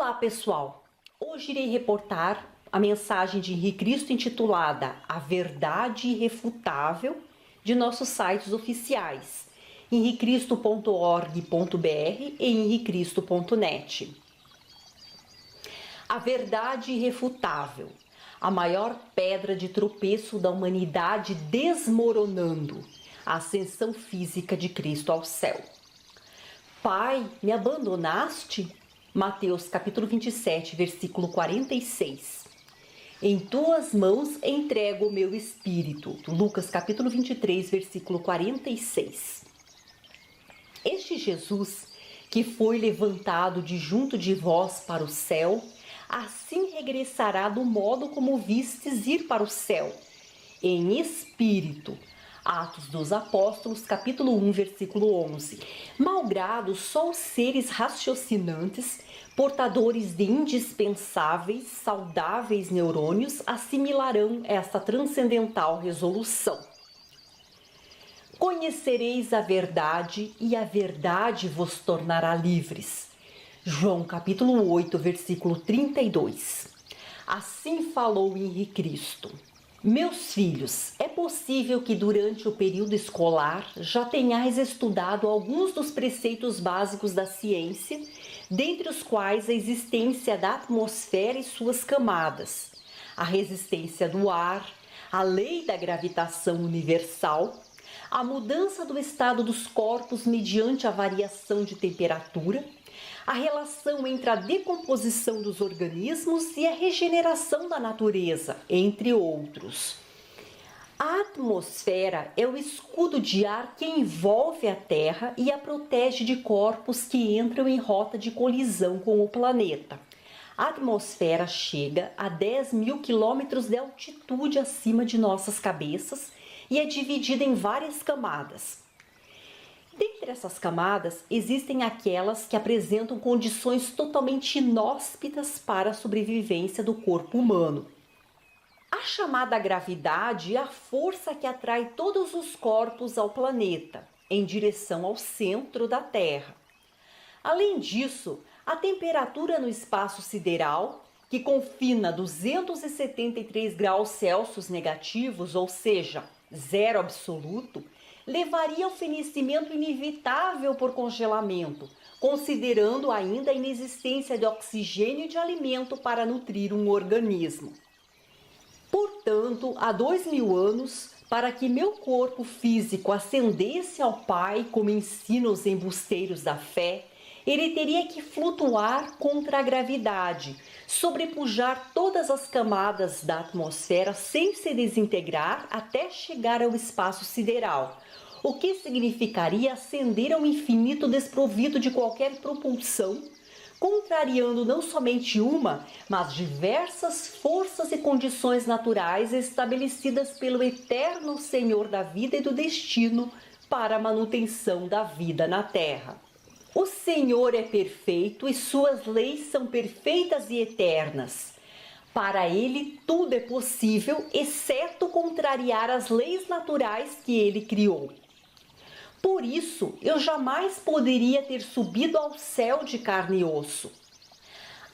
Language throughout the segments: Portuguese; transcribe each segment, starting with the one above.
Olá pessoal, hoje irei reportar a mensagem de Henri Cristo intitulada A Verdade Irrefutável de nossos sites oficiais, henricristo.org.br e henricristo.net. A verdade irrefutável, a maior pedra de tropeço da humanidade desmoronando, a ascensão física de Cristo ao céu. Pai, me abandonaste? Mateus capítulo 27, versículo 46. Em tuas mãos entrego o meu espírito. Lucas capítulo 23, versículo 46. Este Jesus, que foi levantado de junto de vós para o céu, assim regressará do modo como vistes ir para o céu, em espírito. Atos dos Apóstolos, capítulo 1, versículo 11. Malgrado só os seres raciocinantes, portadores de indispensáveis, saudáveis neurônios, assimilarão esta transcendental resolução. Conhecereis a verdade e a verdade vos tornará livres. João capítulo 8, versículo 32. Assim falou Henri Cristo. Meus filhos, é possível que durante o período escolar já tenhais estudado alguns dos preceitos básicos da ciência, dentre os quais a existência da atmosfera e suas camadas, a resistência do ar, a lei da gravitação universal, a mudança do estado dos corpos mediante a variação de temperatura, a relação entre a decomposição dos organismos e a regeneração da natureza, entre outros. A atmosfera é o escudo de ar que envolve a Terra e a protege de corpos que entram em rota de colisão com o planeta. A atmosfera chega a 10.000 quilômetros de altitude acima de nossas cabeças e é dividida em várias camadas. Dentre essas camadas, existem aquelas que apresentam condições totalmente inóspitas para a sobrevivência do corpo humano. A chamada gravidade é a força que atrai todos os corpos ao planeta, em direção ao centro da Terra. Além disso, a temperatura no espaço sideral, que confina 273 graus Celsius negativos, ou seja, zero absoluto, levaria ao fenecimento inevitável por congelamento, considerando ainda a inexistência de oxigênio e de alimento para nutrir um organismo. Portanto, há 2.000 anos, para que meu corpo físico ascendesse ao Pai, como ensinam os embusteiros da fé, ele teria que flutuar contra a gravidade, sobrepujar todas as camadas da atmosfera sem se desintegrar até chegar ao espaço sideral, o que significaria ascender ao infinito desprovido de qualquer propulsão, contrariando não somente uma, mas diversas forças e condições naturais estabelecidas pelo eterno Senhor da vida e do destino para a manutenção da vida na Terra. O Senhor é perfeito e suas leis são perfeitas e eternas. Para ele tudo é possível, exceto contrariar as leis naturais que ele criou. Por isso, eu jamais poderia ter subido ao céu de carne e osso.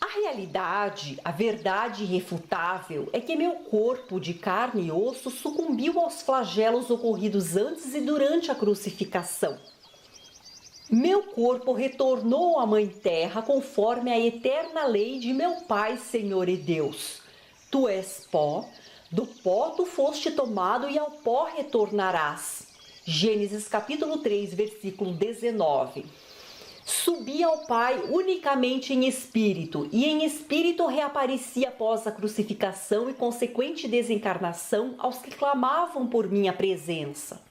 A realidade, a verdade irrefutável, é que meu corpo de carne e osso sucumbiu aos flagelos ocorridos antes e durante a crucificação. Meu corpo retornou à Mãe Terra conforme a eterna lei de meu Pai, Senhor e Deus. Tu és pó, do pó tu foste tomado e ao pó retornarás. Gênesis capítulo 3, versículo 19. Subi ao Pai unicamente em espírito, e em espírito reapareci após a crucificação e consequente desencarnação aos que clamavam por minha presença.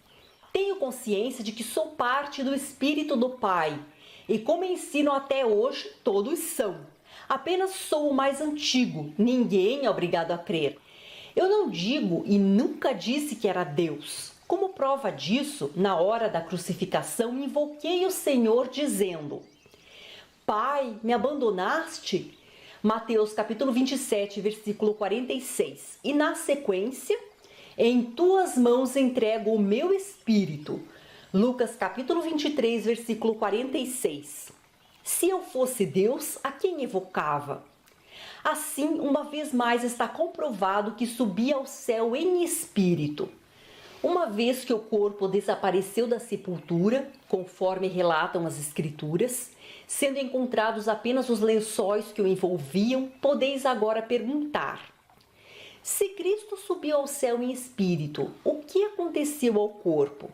Tenho consciência de que sou parte do Espírito do Pai, e como ensino até hoje, todos são. Apenas sou o mais antigo, ninguém é obrigado a crer. Eu não digo e nunca disse que era Deus. Como prova disso, na hora da crucificação, invoquei o Senhor dizendo: Pai, me abandonaste? Mateus capítulo 27, versículo 46. E na sequência, em tuas mãos entrego o meu espírito. Lucas capítulo 23, versículo 46. Se eu fosse Deus, a quem evocava? Assim, uma vez mais está comprovado que subi ao céu em espírito. Uma vez que o corpo desapareceu da sepultura, conforme relatam as Escrituras, sendo encontrados apenas os lençóis que o envolviam, podeis agora perguntar: se Cristo subiu ao céu em espírito, o que aconteceu ao corpo?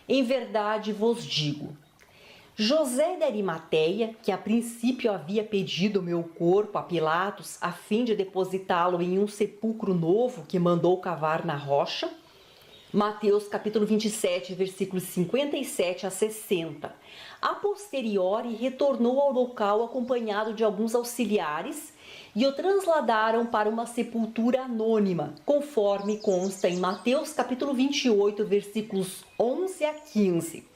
Em verdade vos digo, José de Arimateia, que a princípio havia pedido o meu corpo a Pilatos a fim de depositá-lo em um sepulcro novo que mandou cavar na rocha, Mateus capítulo 27, versículos 57 a 60. A posteriori retornou ao local acompanhado de alguns auxiliares e o transladaram para uma sepultura anônima, conforme consta em Mateus capítulo 28, versículos 11 a 15.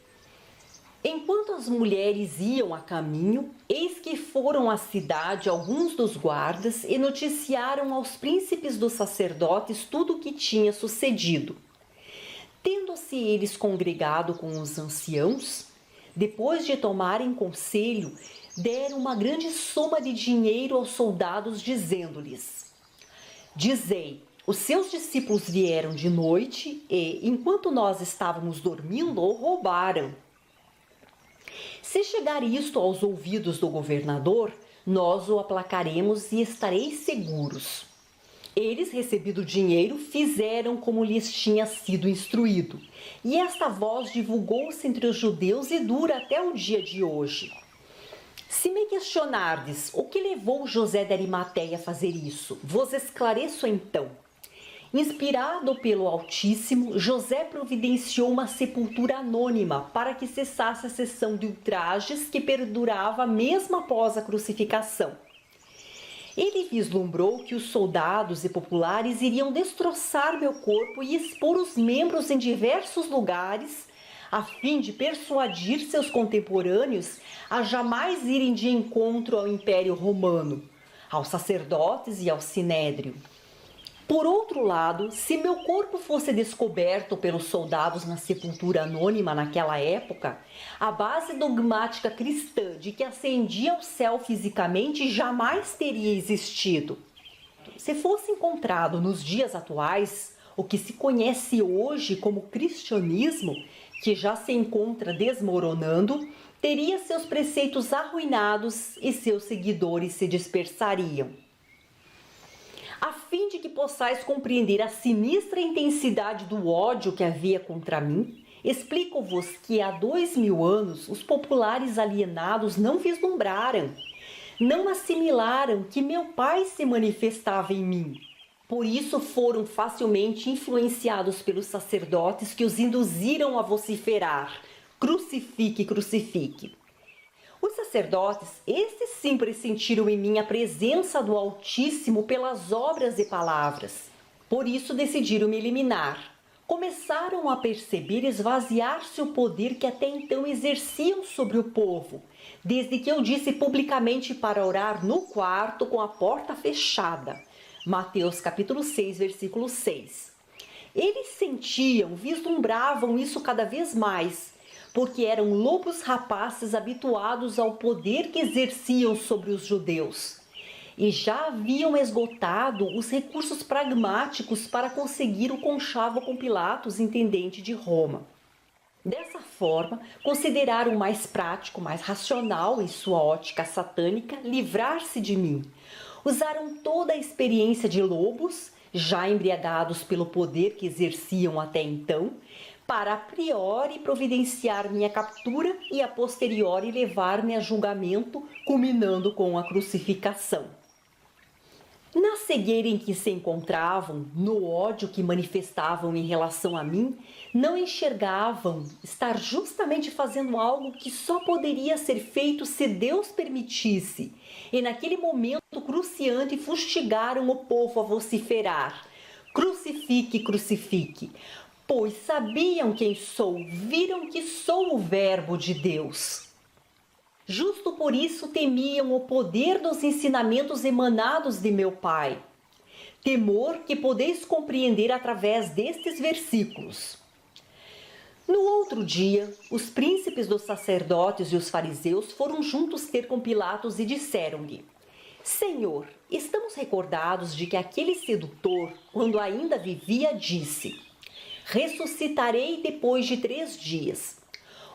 Enquanto as mulheres iam a caminho, eis que foram à cidade alguns dos guardas e noticiaram aos príncipes dos sacerdotes tudo o que tinha sucedido. Tendo-se eles congregado com os anciãos, depois de tomarem conselho, deram uma grande soma de dinheiro aos soldados, dizendo-lhes: dizei, os seus discípulos vieram de noite e, enquanto nós estávamos dormindo, o roubaram. Se chegar isto aos ouvidos do governador, nós o aplacaremos e estareis seguros. Eles, recebido o dinheiro, fizeram como lhes tinha sido instruído. E esta voz divulgou-se entre os judeus e dura até o dia de hoje. Se me questionardes o que levou José de Arimateia a fazer isso, vos esclareço então. Inspirado pelo Altíssimo, José providenciou uma sepultura anônima para que cessasse a sessão de ultrajes que perdurava mesmo após a crucificação. Ele vislumbrou que os soldados e populares iriam destroçar meu corpo e expor os membros em diversos lugares, a fim de persuadir seus contemporâneos a jamais irem de encontro ao Império Romano, aos sacerdotes e ao Sinédrio. Por outro lado, se meu corpo fosse descoberto pelos soldados na sepultura anônima naquela época, a base dogmática cristã de que ascendia ao céu fisicamente jamais teria existido. Se fosse encontrado nos dias atuais o que se conhece hoje como cristianismo, que já se encontra desmoronando, teria seus preceitos arruinados e seus seguidores se dispersariam. A fim de que possais compreender a sinistra intensidade do ódio que havia contra mim, explico-vos que há 2000 anos os populares alienados não vislumbraram, não assimilaram que meu Pai se manifestava em mim. Por isso foram facilmente influenciados pelos sacerdotes que os induziram a vociferar: crucifique, crucifique. Os sacerdotes, estes sim pressentiram em mim a presença do Altíssimo pelas obras e palavras. Por isso decidiram me eliminar. Começaram a perceber esvaziar-se o poder que até então exerciam sobre o povo, desde que eu disse publicamente para orar no quarto com a porta fechada. Mateus capítulo 6, versículo 6. Eles sentiam, vislumbravam isso cada vez mais, porque eram lobos rapazes habituados ao poder que exerciam sobre os judeus. E já haviam esgotado os recursos pragmáticos para conseguir o conchavo com Pilatos, intendente de Roma. Dessa forma, consideraram mais prático, mais racional em sua ótica satânica livrar-se de mim. Usaram toda a experiência de lobos, já embriagados pelo poder que exerciam até então, para a priori providenciar minha captura e a posteriori levar-me a julgamento, culminando com a crucificação. Na cegueira em que se encontravam, no ódio que manifestavam em relação a mim, não enxergavam estar justamente fazendo algo que só poderia ser feito se Deus permitisse, e naquele momento cruciante fustigaram o povo a vociferar: crucifique, crucifique! Pois sabiam quem sou, viram que sou o Verbo de Deus. Justo por isso temiam o poder dos ensinamentos emanados de meu Pai. Temor que podeis compreender através destes versículos. No outro dia, os príncipes dos sacerdotes e os fariseus foram juntos ter com Pilatos e disseram-lhe: Senhor, estamos recordados de que aquele sedutor, quando ainda vivia, disse: ressuscitarei depois de 3 dias.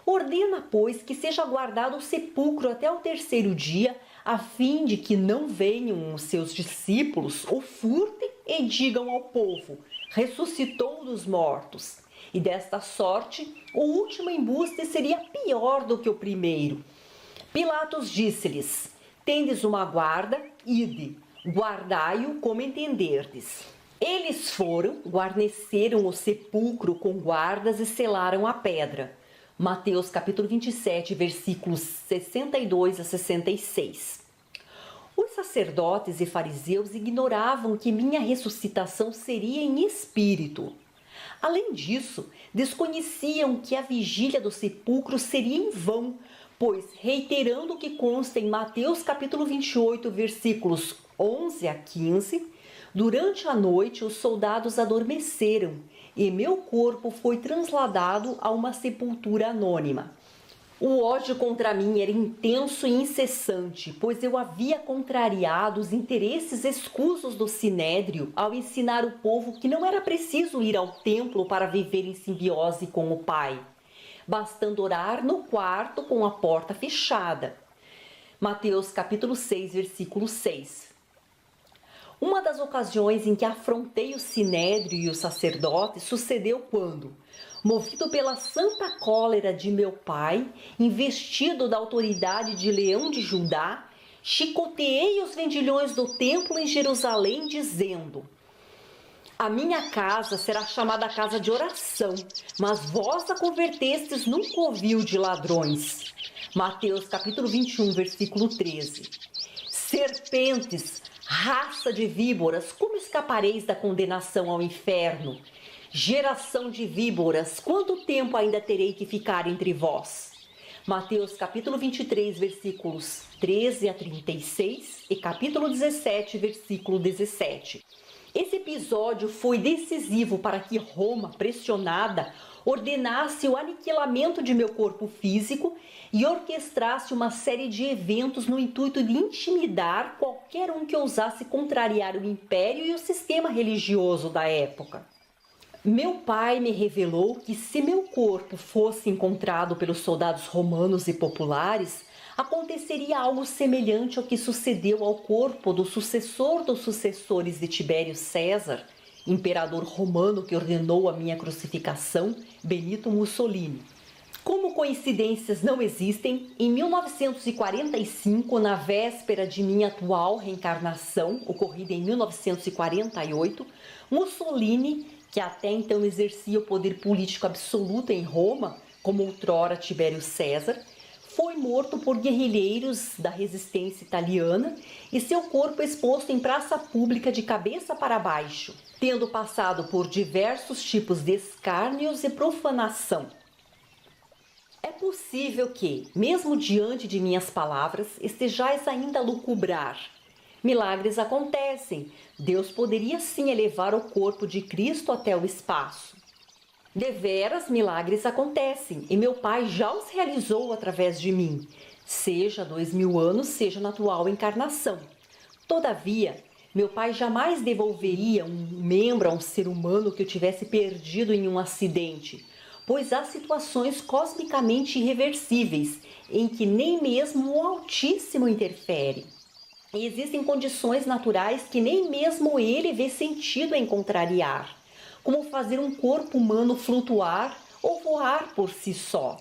Ordena, pois, que seja guardado o sepulcro até o 3º dia, a fim de que não venham os seus discípulos, o furtem e digam ao povo: ressuscitou dos mortos. E desta sorte, o último embuste seria pior do que o primeiro. Pilatos disse-lhes: tendes uma guarda, ide, guardai-o como entenderdes. Eles foram, guarneceram o sepulcro com guardas e selaram a pedra. Mateus capítulo 27, versículos 62 a 66. Os sacerdotes e fariseus ignoravam que minha ressuscitação seria em espírito. Além disso, desconheciam que a vigília do sepulcro seria em vão, pois, reiterando o que consta em Mateus capítulo 28, versículos 11 a 15, durante a noite os soldados adormeceram e meu corpo foi trasladado a uma sepultura anônima. O ódio contra mim era intenso e incessante, pois eu havia contrariado os interesses escusos do Sinédrio ao ensinar o povo que não era preciso ir ao templo para viver em simbiose com o Pai, bastando orar no quarto com a porta fechada. Mateus capítulo 6, versículo 6. Uma das ocasiões em que afrontei o Sinédrio e os sacerdotes sucedeu quando, movido pela santa cólera de meu pai, investido da autoridade de Leão de Judá, chicoteei os vendilhões do templo em Jerusalém, dizendo: a minha casa será chamada casa de oração, mas vós a convertestes num covil de ladrões. Mateus capítulo 21, versículo 13. Serpentes, raça de víboras, como escapareis da condenação ao inferno? Geração de víboras, quanto tempo ainda terei que ficar entre vós? Mateus capítulo 23, versículos 13 a 36 e capítulo 17, versículo 17. Esse episódio foi decisivo para que Roma, pressionada, ordenasse o aniquilamento de meu corpo físico e orquestrasse uma série de eventos no intuito de intimidar qualquer um que ousasse contrariar o império e o sistema religioso da época. Meu pai me revelou que se meu corpo fosse encontrado pelos soldados romanos e populares, aconteceria algo semelhante ao que sucedeu ao corpo do sucessor dos sucessores de Tibério César, imperador romano que ordenou a minha crucificação, Benito Mussolini. Como coincidências não existem, em 1945, na véspera de minha atual reencarnação, ocorrida em 1948, Mussolini, que até então exercia o poder político absoluto em Roma, como outrora Tibério César, foi morto por guerrilheiros da resistência italiana e seu corpo exposto em praça pública de cabeça para baixo, tendo passado por diversos tipos de escárnios e profanação. É possível que, mesmo diante de minhas palavras, estejais ainda a lucubrar. Milagres acontecem. Deus poderia sim elevar o corpo de Cristo até o espaço. Deveras, milagres acontecem, e meu Pai já os realizou através de mim, seja há 2000 anos, seja na atual encarnação. Todavia, meu Pai jamais devolveria um membro a um ser humano que o tivesse perdido em um acidente, pois há situações cosmicamente irreversíveis, em que nem mesmo o Altíssimo interfere. E existem condições naturais que nem mesmo ele vê sentido em contrariar, como fazer um corpo humano flutuar ou voar por si só.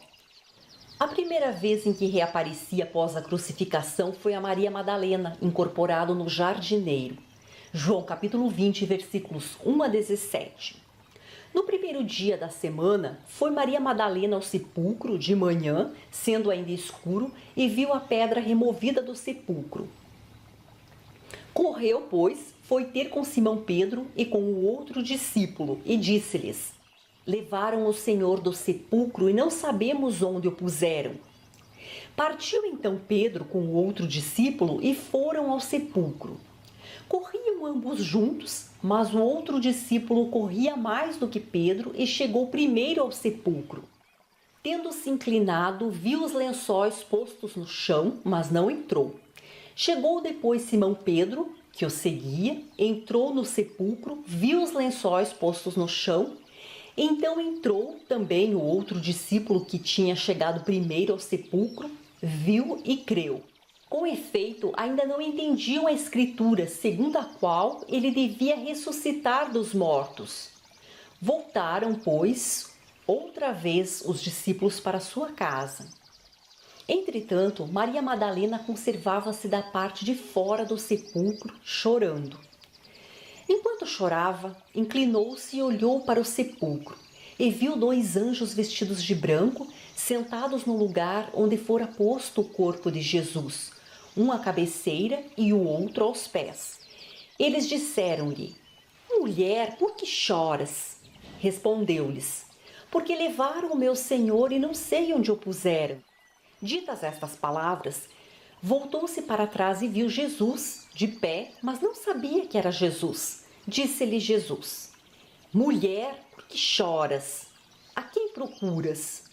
A primeira vez em que reapareci após a crucificação foi a Maria Madalena, incorporado no jardineiro. João capítulo 20, versículos 1 a 17. No primeiro dia da semana, foi Maria Madalena ao sepulcro de manhã, sendo ainda escuro, e viu a pedra removida do sepulcro. Correu, pois, foi ter com Simão Pedro e com o outro discípulo, e disse-lhes: levaram o Senhor do sepulcro e não sabemos onde o puseram. Partiu então Pedro com o outro discípulo e foram ao sepulcro. Corriam ambos juntos, mas o outro discípulo corria mais do que Pedro e chegou primeiro ao sepulcro. Tendo-se inclinado, viu os lençóis postos no chão, mas não entrou. Chegou depois Simão Pedro, que o seguia, entrou no sepulcro, viu os lençóis postos no chão. Então entrou também o outro discípulo que tinha chegado primeiro ao sepulcro, viu e creu. Com efeito, ainda não entendiam a escritura, segundo a qual ele devia ressuscitar dos mortos. Voltaram, pois, outra vez os discípulos para sua casa. Entretanto, Maria Madalena conservava-se da parte de fora do sepulcro, chorando. Enquanto chorava, inclinou-se e olhou para o sepulcro, e viu 2 anjos vestidos de branco, sentados no lugar onde fora posto o corpo de Jesus, um à cabeceira e o outro aos pés. Eles disseram-lhe: Mulher, por que choras? Respondeu-lhes: Porque levaram o meu Senhor e não sei onde o puseram. Ditas estas palavras, voltou-se para trás e viu Jesus, de pé, mas não sabia que era Jesus. Disse-lhe Jesus: Mulher, por que choras? A quem procuras?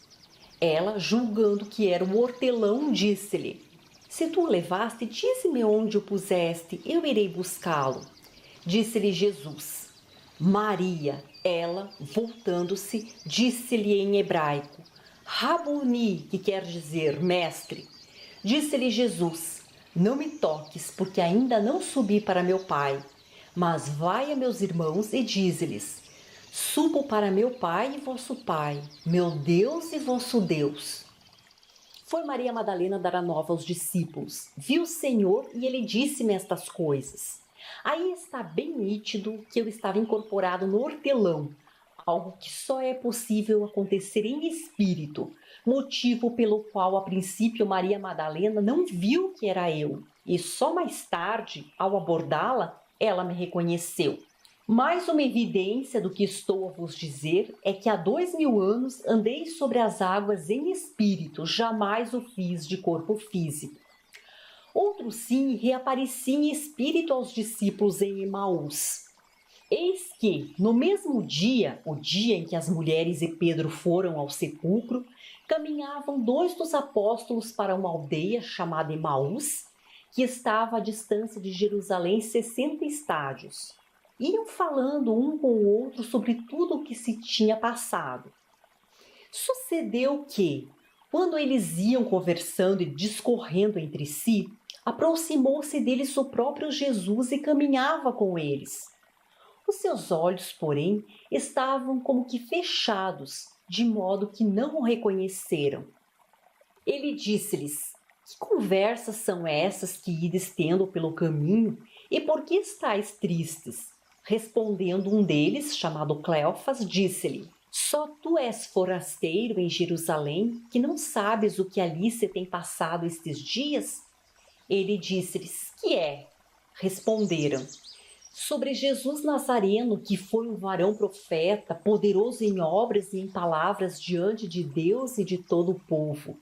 Ela, julgando que era o hortelão, disse-lhe: Se tu o levaste, dize-me onde o puseste, eu irei buscá-lo. Disse-lhe Jesus: Maria. Ela, voltando-se, disse-lhe em hebraico: Rabuni, que quer dizer mestre. Disse-lhe Jesus: Não me toques, porque ainda não subi para meu Pai. Mas vai a meus irmãos e dize-lhes: Subo para meu Pai e vosso Pai, meu Deus e vosso Deus. Foi Maria Madalena dar a nova aos discípulos. Viu o Senhor e ele disse-me estas coisas. Aí está bem nítido que eu estava incorporado no hortelão, algo que só é possível acontecer em espírito, motivo pelo qual a princípio Maria Madalena não viu que era eu, e só mais tarde, ao abordá-la, ela me reconheceu. Mais uma evidência do que estou a vos dizer é que há 2000 anos andei sobre as águas em espírito, jamais o fiz de corpo físico. Outro sim, reapareci em espírito aos discípulos em Emaús. Eis que, no mesmo dia, o dia em que as mulheres e Pedro foram ao sepulcro, caminhavam 2 dos apóstolos para uma aldeia chamada Emaús, que estava à distância de Jerusalém 60 estádios. Iam falando um com o outro sobre tudo o que se tinha passado. Sucedeu que, quando eles iam conversando e discorrendo entre si, aproximou-se deles o próprio Jesus e caminhava com eles. Os seus olhos, porém, estavam como que fechados, de modo que não o reconheceram. Ele disse-lhes: Que conversas são essas que ides tendo pelo caminho, e por que estáis tristes? Respondendo um deles, chamado Cleofas, disse-lhe: Só tu és forasteiro em Jerusalém, que não sabes o que ali se tem passado estes dias? Ele disse-lhes: Que é? Responderam: Sobre Jesus Nazareno, que foi um varão profeta, poderoso em obras e em palavras diante de Deus e de todo o povo.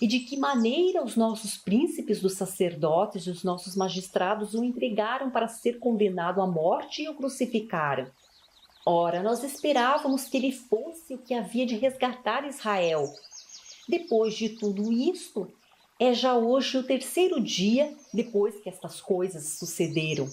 E de que maneira os nossos príncipes dos sacerdotes e os nossos magistrados o entregaram para ser condenado à morte e o crucificaram. Ora, nós esperávamos que ele fosse o que havia de resgatar Israel. Depois de tudo isto, é já hoje o 3º dia depois que estas coisas sucederam.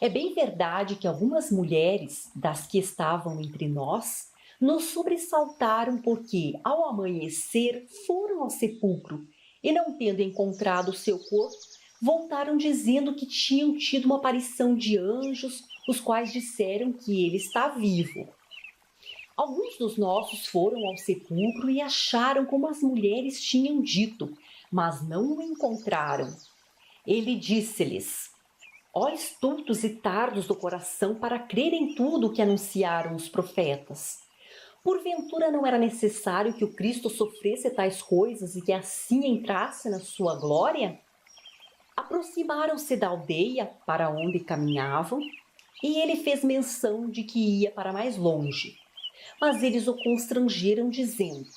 É bem verdade que algumas mulheres, das que estavam entre nós, nos sobressaltaram porque, ao amanhecer, foram ao sepulcro e, não tendo encontrado o seu corpo, voltaram dizendo que tinham tido uma aparição de anjos, os quais disseram que ele está vivo. Alguns dos nossos foram ao sepulcro e acharam como as mulheres tinham dito, mas não o encontraram. Ele disse-lhes: Ó estultos e tardos do coração para crer em tudo o que anunciaram os profetas. Porventura não era necessário que o Cristo sofresse tais coisas e que assim entrasse na sua glória? Aproximaram-se da aldeia para onde caminhavam, e ele fez menção de que ia para mais longe. Mas eles o constrangeram, dizendo: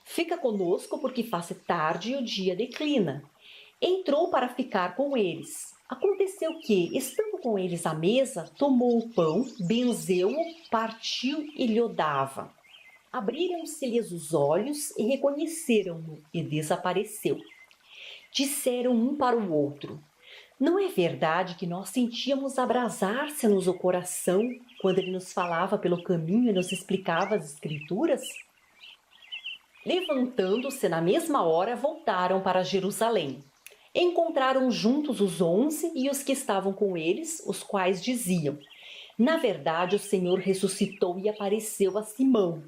Fica conosco, porque faz tarde e o dia declina. Entrou para ficar com eles. Aconteceu que, estando com eles à mesa, tomou o pão, benzeu-o, partiu e lhe o dava. Abriram-se-lhes os olhos e reconheceram-no, e desapareceu. Disseram um para o outro: não é verdade que nós sentíamos abrasar-se-nos o coração quando ele nos falava pelo caminho e nos explicava as Escrituras? Levantando-se na mesma hora, voltaram para Jerusalém. Encontraram juntos os 11 e os que estavam com eles, os quais diziam: na verdade, o Senhor ressuscitou e apareceu a Simão.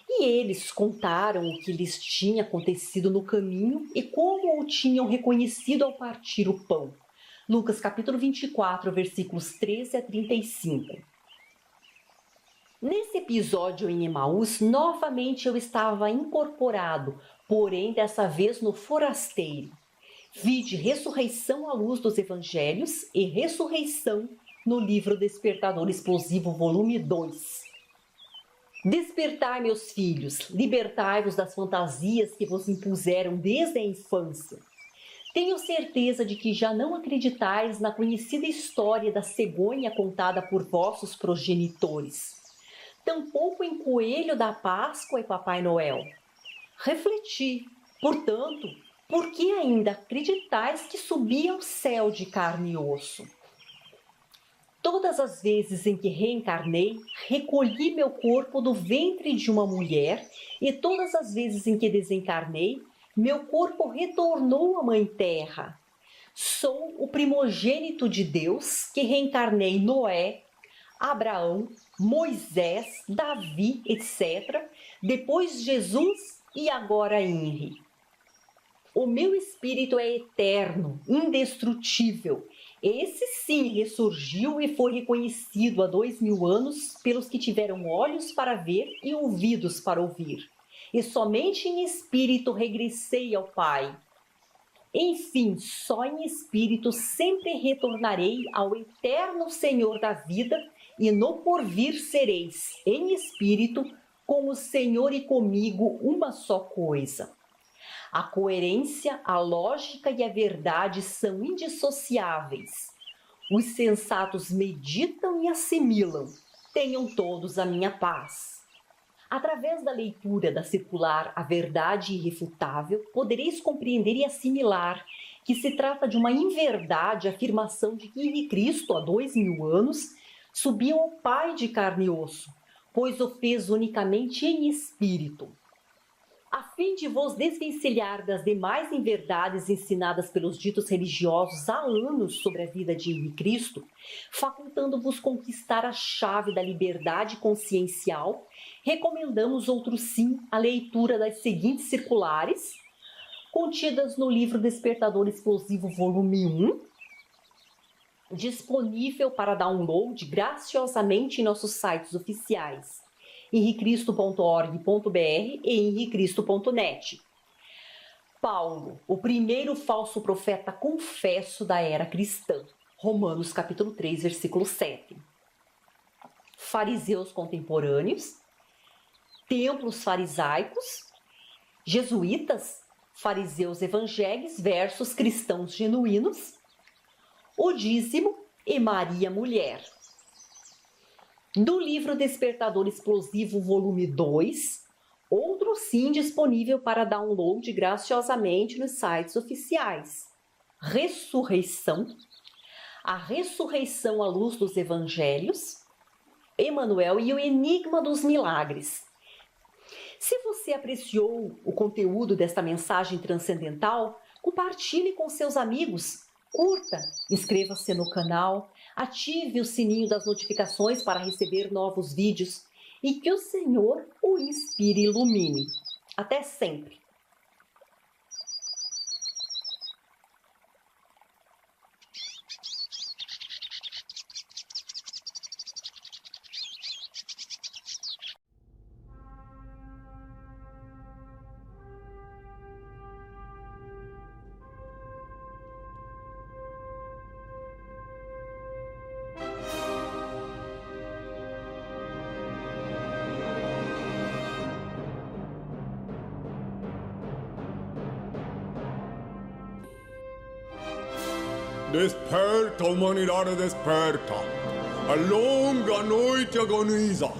E eles contaram o que lhes tinha acontecido no caminho e como o tinham reconhecido ao partir o pão. Lucas capítulo 24, versículos 13 a 35. Nesse episódio em Emaús, novamente eu estava incorporado, porém dessa vez no forasteiro. Vide ressurreição à luz dos evangelhos e ressurreição no livro Despertador Explosivo, volume 2. Despertai, meus filhos, libertai-vos das fantasias que vos impuseram desde a infância. Tenho certeza de que já não acreditais na conhecida história da cegonha contada por vossos progenitores. Tampouco em Coelho da Páscoa e Papai Noel. Refleti, portanto, por que ainda acreditais que subi ao céu de carne e osso? Todas as vezes em que reencarnei, recolhi meu corpo do ventre de uma mulher, e todas as vezes em que desencarnei, meu corpo retornou à Mãe Terra. Sou o primogênito de Deus, que reencarnei Noé, Abraão, Moisés, Davi, etc., depois Jesus e agora Henri. O meu espírito é eterno, indestrutível. Esse sim ressurgiu e foi reconhecido há 2000 anos pelos que tiveram olhos para ver e ouvidos para ouvir. E somente em espírito regressei ao Pai. Enfim, só em espírito sempre retornarei ao eterno Senhor da vida, e no porvir sereis, em espírito, com o Senhor e comigo uma só coisa. A coerência, a lógica e a verdade são indissociáveis. Os sensatos meditam e assimilam. Tenham todos a minha paz. Através da leitura da circular A Verdade Irrefutável, podereis compreender e assimilar que se trata de uma inverdade afirmação de que Henri Cristo, há 2000 anos, subiu ao Pai de carne e osso, pois o fez unicamente em espírito. A fim de vos desvencilhar das demais inverdades ensinadas pelos ditos religiosos há anos sobre a vida de Henri Cristo, facultando-vos conquistar a chave da liberdade consciencial, recomendamos outro sim a leitura das seguintes circulares, contidas no livro Despertador Explosivo, volume 1, disponível para download graciosamente em nossos sites oficiais, henricristo.org.br e henricristo.net. Paulo, o primeiro falso profeta confesso da era cristã. Romanos capítulo 3, versículo 7. Fariseus contemporâneos, templos farisaicos, jesuítas, fariseus evangélicos versus cristãos genuínos, o dízimo e Maria Mulher. Do livro Despertador Explosivo, volume 2, outro sim disponível para download graciosamente nos sites oficiais. Ressurreição, a ressurreição à luz dos evangelhos, Emanuel e o enigma dos milagres. Se você apreciou o conteúdo desta mensagem transcendental, compartilhe com seus amigos, curta, inscreva-se no canal, ative o sininho das notificações para receber novos vídeos e que o Senhor o inspire e ilumine. Até sempre! Desperta, humanidade, desperta. A longa noite agoniza.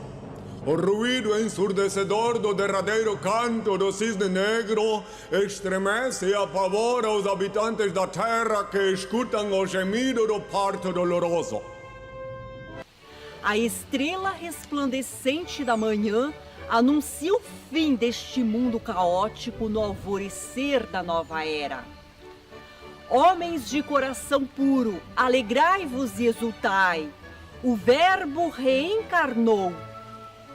O ruído ensurdecedor do derradeiro canto do cisne negro estremece e apavora os habitantes da terra que escutam o gemido do parto doloroso. A estrela resplandecente da manhã anuncia o fim deste mundo caótico no alvorecer da nova era. Homens de coração puro, alegrai-vos e exultai. O Verbo reencarnou.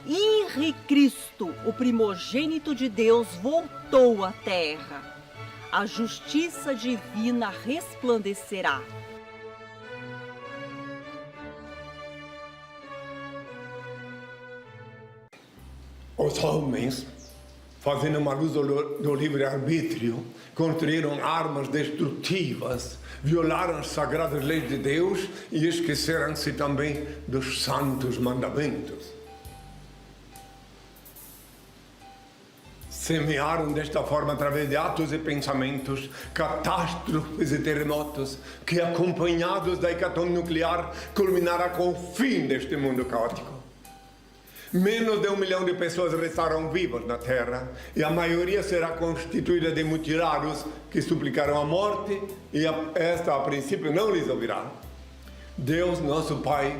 Henri Cristo, o primogênito de Deus, voltou à terra. A justiça divina resplandecerá. Os homens, fazendo uma luz do livre-arbítrio, construíram armas destrutivas, violaram as sagradas leis de Deus e esqueceram-se também dos santos mandamentos. Semearam desta forma, através de atos e pensamentos, catástrofes e terremotos que, acompanhados da hecatombe nuclear, culminará com o fim deste mundo caótico. Menos de 1 milhão de pessoas restarão vivas na Terra e a maioria será constituída de mutilados que suplicarão a morte e esta, a princípio, não lhes ouvirá. Deus, nosso Pai,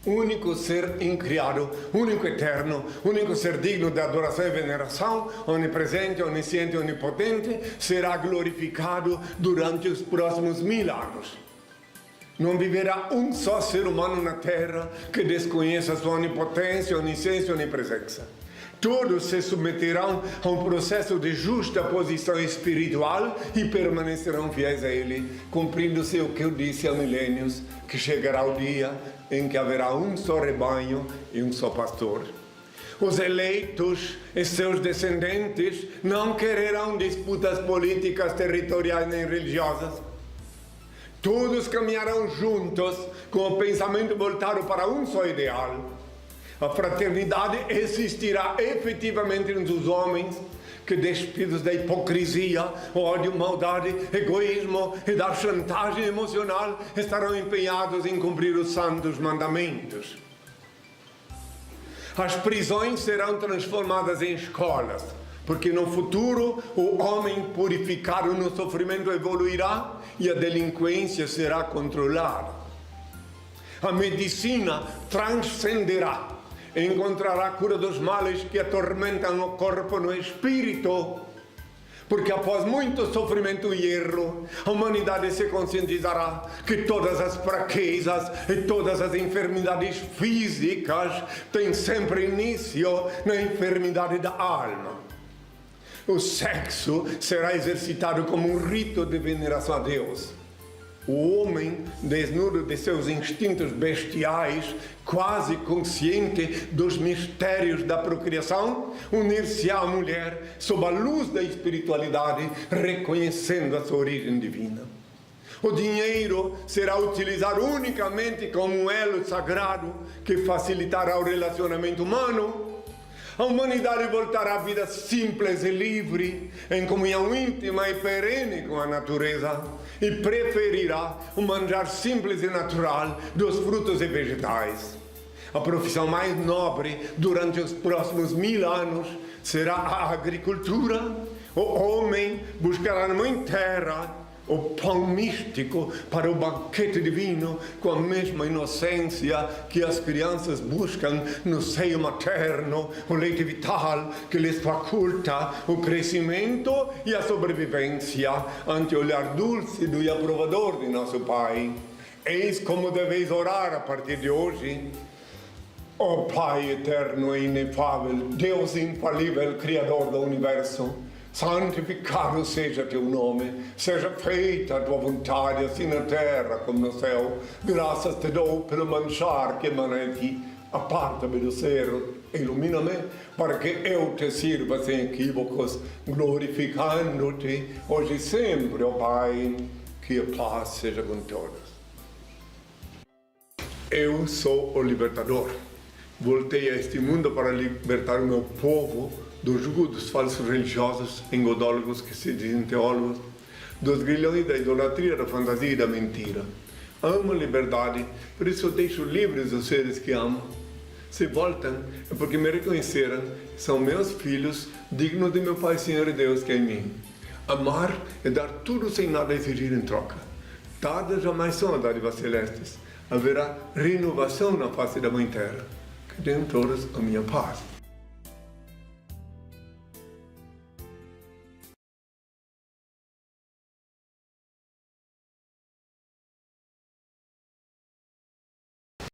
único ser incriado, único eterno, único ser digno de adoração e veneração, onipresente, onisciente e onipotente, será glorificado durante os próximos 1000 anos. Não viverá um só ser humano na Terra que desconheça sua onipotência, onisciência e onipresença. Todos se submeterão a um processo de justa posição espiritual e permanecerão fiéis a Ele, cumprindo-se o que eu disse há milênios, que chegará o dia em que haverá um só rebanho e um só pastor. Os eleitos e seus descendentes não quererão disputas políticas, territoriais nem religiosas. Todos caminharão juntos com o pensamento voltado para um só ideal. A fraternidade existirá efetivamente entre os homens que, despidos da hipocrisia, ódio, maldade, egoísmo e da chantagem emocional, estarão empenhados em cumprir os santos mandamentos. As prisões serão transformadas em escolas, porque no futuro o homem purificado no sofrimento evoluirá e a delinquência será controlada. A medicina transcenderá, encontrará a cura dos males que atormentam o corpo no espírito, porque após muito sofrimento e erro, a humanidade se conscientizará que todas as fraquezas e todas as enfermidades físicas têm sempre início na enfermidade da alma. O sexo será exercitado como um rito de veneração a Deus. O homem, desnudo de seus instintos bestiais, quase consciente dos mistérios da procriação, unir-se-á à mulher sob a luz da espiritualidade, reconhecendo a sua origem divina. O dinheiro será utilizado unicamente como um elo sagrado que facilitará o relacionamento humano. A humanidade voltará à vida simples e livre, em comunhão íntima e perene com a natureza, e preferirá o manjar simples e natural dos frutos e vegetais. A profissão mais nobre durante os próximos 1000 anos será a agricultura. O homem buscará na mãe terra o pão místico para o banquete divino, com a mesma inocência que as crianças buscam no seio materno, o leite vital que lhes faculta o crescimento e a sobrevivência ante o olhar dúlcido e aprovador de nosso Pai. Eis como deveis orar a partir de hoje. Ó Pai eterno e inefável, Deus infalível, Criador do Universo, santificado seja teu nome, seja feita a tua vontade, assim na terra como no céu. Graças te dou pelo manjar que emana de ti. Aparta-me do cerro, ilumina-me, para que eu te sirva sem equívocos, glorificando-te hoje e sempre, ó Pai. Que a paz seja com todos. Eu sou o libertador. Voltei a este mundo para libertar o meu povo do jugo dos falsos religiosos, engodólogos que se dizem teólogos, dos grilhões da idolatria, da fantasia e da mentira. Amo a liberdade, por isso eu deixo livres os seres que amo. se voltam, é porque me reconheceram, são meus filhos, dignos de meu Pai, Senhor e Deus, que é em mim. Amar é dar tudo sem nada exigir em troca. Dadas jamais são as dádivas celestes. Haverá renovação na face da Mãe Terra. Que tenham todos a minha paz.